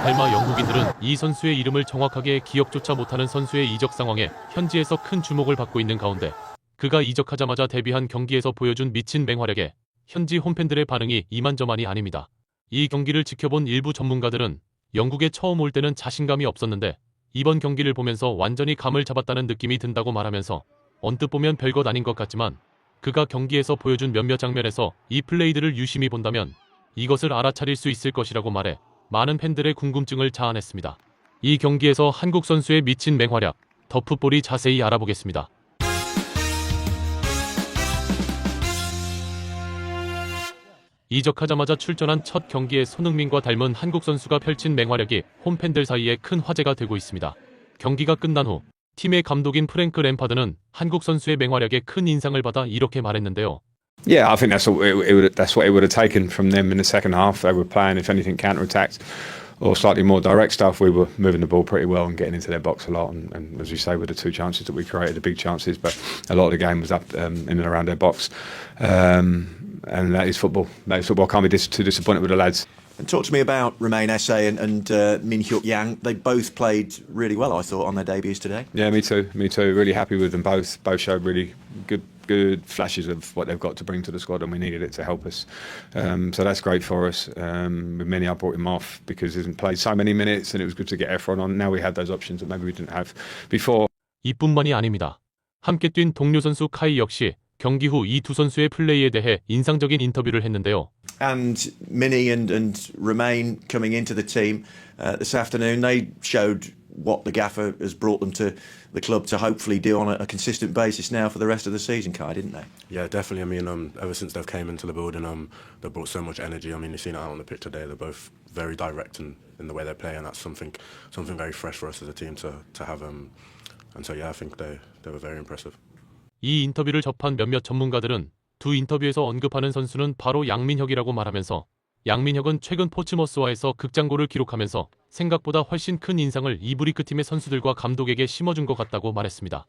닮아 영국인들은 이 선수의 이름을 정확하게 기억조차 못하는 선수의 이적 상황에 현지에서 큰 주목을 받고 있는 가운데 그가 이적하자마자 데뷔한 경기에서 보여준 미친 맹활약에 현지 홈팬들의 반응이 이만저만이 아닙니다. 이 경기를 지켜본 일부 전문가들은 영국에 처음 올 때는 자신감이 없었는데 이번 경기를 보면서 완전히 감을 잡았다는 느낌이 든다고 말하면서 언뜻 보면 별것 아닌 것 같지만 그가 경기에서 보여준 몇몇 장면에서 이 플레이들을 유심히 본다면 이것을 알아차릴 수 있을 것이라고 말해 많은 팬들의 궁금증을 자아냈습니다. 이 경기에서 한국 선수의 미친 맹활약, 더 풋볼이 자세히 알아보겠습니다. 이적하자마자 출전한 첫 경기에 손흥민과 닮은 한국 선수가 펼친 맹활약이 홈팬들 사이에 큰 화제가 되고 있습니다. 경기가 끝난 후 팀의 감독인 프랭크 램파드는 한국 선수의 맹활약에 큰 인상을 받아 이렇게 말했는데요. Yeah, I think that's what it would have taken from them in the second half. They were playing, if anything, counter-attacked or slightly more direct stuff. We were moving the ball pretty well and getting into their box a lot. And as you say, with the two chances that we created, the big chances, but a lot of the game was up in and around their box. And that is football. That is football. I can't be too disappointed with the lads. And talk to me about Romain Esse and Min Hyuk Yang. They both played really well, I thought, on their debuts today. Yeah, me too. Me too. Really happy with them both. Both showed really good flashes of what they've got to bring to the squad, and we needed it to help us. So that's great for us. With many, I brought him off because he hasn't played so many minutes, and it was good to get Efron on. Now we had those options that maybe we didn't have before. 이뿐만이 아닙니다. 함께 뛴 동료 선수 카이 역시 경기 후 이 두 선수의 플레이에 대해 인상적인 인터뷰를 했는데요. And Mini and Romain coming into the team this afternoon, they showed what the gaffer has brought them to the club to hopefully do on a consistent basis now for the rest of the season, Kai, didn't they? Yeah, definitely. I mean, ever since they've came into the building, they've brought so much energy. I mean, you've seen it out on the pitch today. They're both very direct in the way they play, and that's something very fresh for us as a team to have. And so, yeah, I think they were very impressive. 이 인터뷰를 접한 몇몇 전문가들은 두 인터뷰에서 언급하는 선수는 바로 양민혁이라고 말하면서 양민혁은 최근 포츠머스와에서 극장골을 기록하면서 생각보다 훨씬 큰 인상을 이브리크 팀의 선수들과 감독에게 심어준 것 같다고 말했습니다.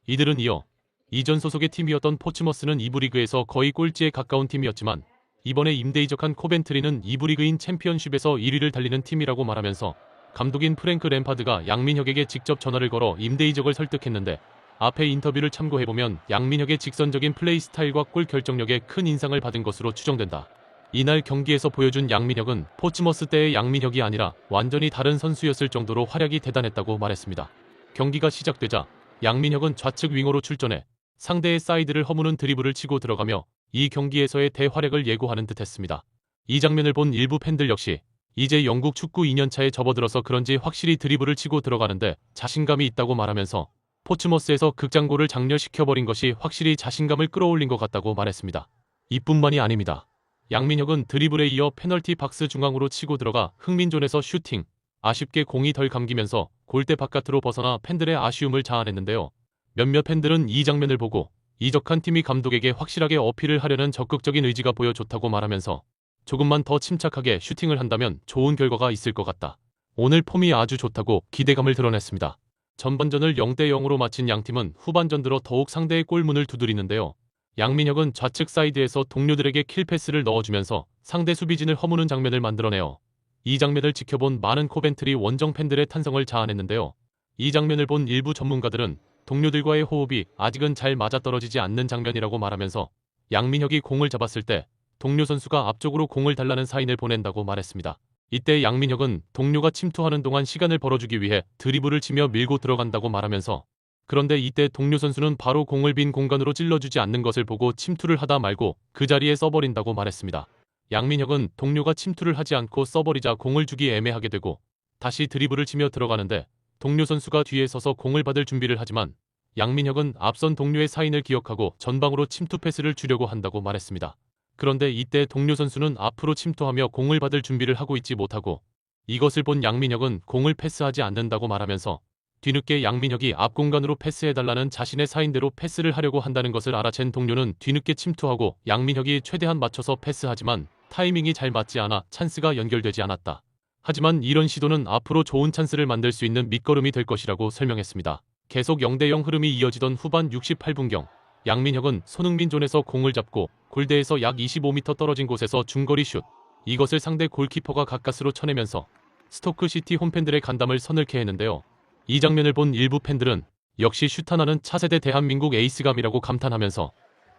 이들은 이어 이전 소속의 팀이었던 포츠머스는 이브리그에서 거의 꼴찌에 가까운 팀이었지만 이번에 임대 이적한 코벤트리는 이브리그인 챔피언십에서 1위를 달리는 팀이라고 말하면서 감독인 프랭크 램파드가 양민혁에게 직접 전화를 걸어 임대 이적을 설득했는데 앞에 인터뷰를 참고해보면 양민혁의 직선적인 플레이 스타일과 골 결정력에 큰 인상을 받은 것으로 추정된다. 이날 경기에서 보여준 양민혁은 포츠머스 때의 양민혁이 아니라 완전히 다른 선수였을 정도로 활약이 대단했다고 말했습니다. 경기가 시작되자 양민혁은 좌측 윙어로 출전해 상대의 사이드를 허무는 드리블을 치고 들어가며 이 경기에서의 대활약을 예고하는 듯했습니다. 이 장면을 본 일부 팬들 역시 이제 영국 축구 2년차에 접어들어서 그런지 확실히 드리블을 치고 들어가는데 자신감이 있다고 말하면서 포츠머스에서 극장골을 장렬시켜버린 것이 확실히 자신감을 끌어올린 것 같다고 말했습니다. 이뿐만이 아닙니다. 양민혁은 드리블에 이어 페널티 박스 중앙으로 치고 들어가 흥민존에서 슈팅, 아쉽게 공이 덜 감기면서 골대 바깥으로 벗어나 팬들의 아쉬움을 자아냈는데요. 몇몇 팬들은 이 장면을 보고 이적한 팀이 감독에게 확실하게 어필을 하려는 적극적인 의지가 보여 좋다고 말하면서 조금만 더 침착하게 슈팅을 한다면 좋은 결과가 있을 것 같다. 오늘 폼이 아주 좋다고 기대감을 드러냈습니다. 전반전을 0대0으로 마친 양팀은 후반전 들어 더욱 상대의 골문을 두드리는데요. 양민혁은 좌측 사이드에서 동료들에게 킬패스를 넣어주면서 상대 수비진을 허무는 장면을 만들어내요. 이 장면을 지켜본 많은 코벤트리 원정 팬들의 탄성을 자아냈는데요. 이 장면을 본 일부 전문가들은 동료들과의 호흡이 아직은 잘 맞아떨어지지 않는 장면이라고 말하면서 양민혁이 공을 잡았을 때 동료 선수가 앞쪽으로 공을 달라는 사인을 보낸다고 말했습니다. 이때 양민혁은 동료가 침투하는 동안 시간을 벌어주기 위해 드리블을 치며 밀고 들어간다고 말하면서 그런데 이때 동료 선수는 바로 공을 빈 공간으로 찔러주지 않는 것을 보고 침투를 하다 말고 그 자리에 써버린다고 말했습니다. 양민혁은 동료가 침투를 하지 않고 써버리자 공을 주기 애매하게 되고 다시 드리블을 치며 들어가는데 동료 선수가 뒤에 서서 공을 받을 준비를 하지만 양민혁은 앞선 동료의 사인을 기억하고 전방으로 침투 패스를 주려고 한다고 말했습니다. 그런데 이때 동료 선수는 앞으로 침투하며 공을 받을 준비를 하고 있지 못하고 이것을 본 양민혁은 공을 패스하지 않는다고 말하면서 뒤늦게 양민혁이 앞 공간으로 패스해달라는 자신의 사인대로 패스를 하려고 한다는 것을 알아챈 동료는 뒤늦게 침투하고 양민혁이 최대한 맞춰서 패스하지만 타이밍이 잘 맞지 않아 찬스가 연결되지 않았다. 하지만 이런 시도는 앞으로 좋은 찬스를 만들 수 있는 밑거름이 될 것이라고 설명했습니다. 계속 0대0 흐름이 이어지던 후반 68분경 양민혁은 손흥민 존에서 공을 잡고 골대에서 약 25m 떨어진 곳에서 중거리 슛, 이것을 상대 골키퍼가 가까스로 쳐내면서 스토크시티 홈팬들의 간담을 서늘케 했는데요. 이 장면을 본 일부 팬들은 역시 슛 하나는 차세대 대한민국 에이스감이라고 감탄하면서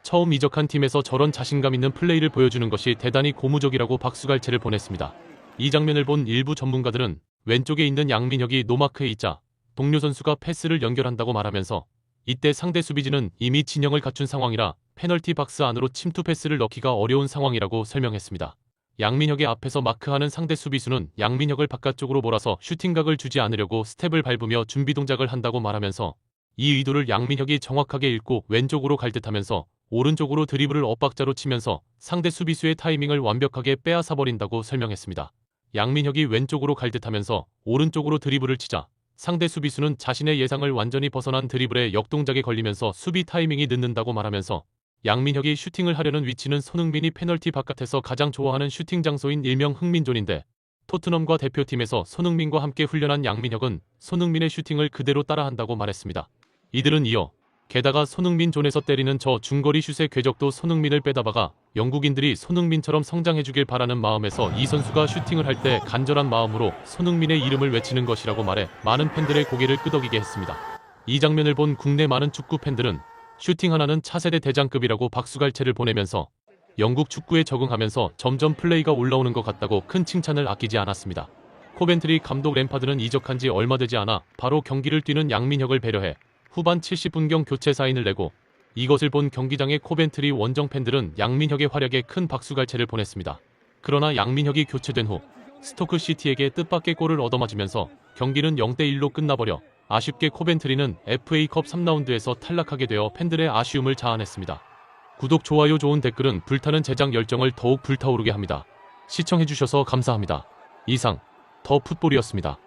처음 이적한 팀에서 저런 자신감 있는 플레이를 보여주는 것이 대단히 고무적이라고 박수갈채를 보냈습니다. 이 장면을 본 일부 전문가들은 왼쪽에 있는 양민혁이 노마크에 있자 동료 선수가 패스를 연결한다고 말하면서 이때 상대 수비진은 이미 진영을 갖춘 상황이라 페널티 박스 안으로 침투 패스를 넣기가 어려운 상황이라고 설명했습니다. 양민혁의 앞에서 마크하는 상대 수비수는 양민혁을 바깥쪽으로 몰아서 슈팅각을 주지 않으려고 스텝을 밟으며 준비 동작을 한다고 말하면서 이 의도를 양민혁이 정확하게 읽고 왼쪽으로 갈 듯하면서 오른쪽으로 드리블을 엇박자로 치면서 상대 수비수의 타이밍을 완벽하게 빼앗아버린다고 설명했습니다. 양민혁이 왼쪽으로 갈 듯하면서 오른쪽으로 드리블을 치자 상대 수비수는 자신의 예상을 완전히 벗어난 드리블에 역동작에 걸리면서 수비 타이밍이 늦는다고 말하면서 양민혁이 슈팅을 하려는 위치는 손흥민이 페널티 바깥에서 가장 좋아하는 슈팅 장소인 일명 흥민존인데 토트넘과 대표팀에서 손흥민과 함께 훈련한 양민혁은 손흥민의 슈팅을 그대로 따라한다고 말했습니다. 이들은 이어 게다가 손흥민 존에서 때리는 저 중거리 슛의 궤적도 손흥민을 빼다박아 영국인들이 손흥민처럼 성장해주길 바라는 마음에서 이 선수가 슈팅을 할 때 간절한 마음으로 손흥민의 이름을 외치는 것이라고 말해 많은 팬들의 고개를 끄덕이게 했습니다. 이 장면을 본 국내 많은 축구 팬들은 슈팅 하나는 차세대 대장급이라고 박수갈채를 보내면서 영국 축구에 적응하면서 점점 플레이가 올라오는 것 같다고 큰 칭찬을 아끼지 않았습니다. 코벤트리 감독 램파드는 이적한 지 얼마 되지 않아 바로 경기를 뛰는 양민혁을 배려해 후반 70분경 교체 사인을 내고 이것을 본 경기장의 코벤트리 원정 팬들은 양민혁의 활약에 큰 박수갈채를 보냈습니다. 그러나 양민혁이 교체된 후 스토크시티에게 뜻밖의 골을 얻어맞으면서 경기는 0대1로 끝나버려 아쉽게 코벤트리는 FA컵 3라운드에서 탈락하게 되어 팬들의 아쉬움을 자아냈습니다. 구독, 좋아요, 좋은 댓글은 불타는 제작 열정을 더욱 불타오르게 합니다. 시청해주셔서 감사합니다. 이상 더 풋볼이었습니다.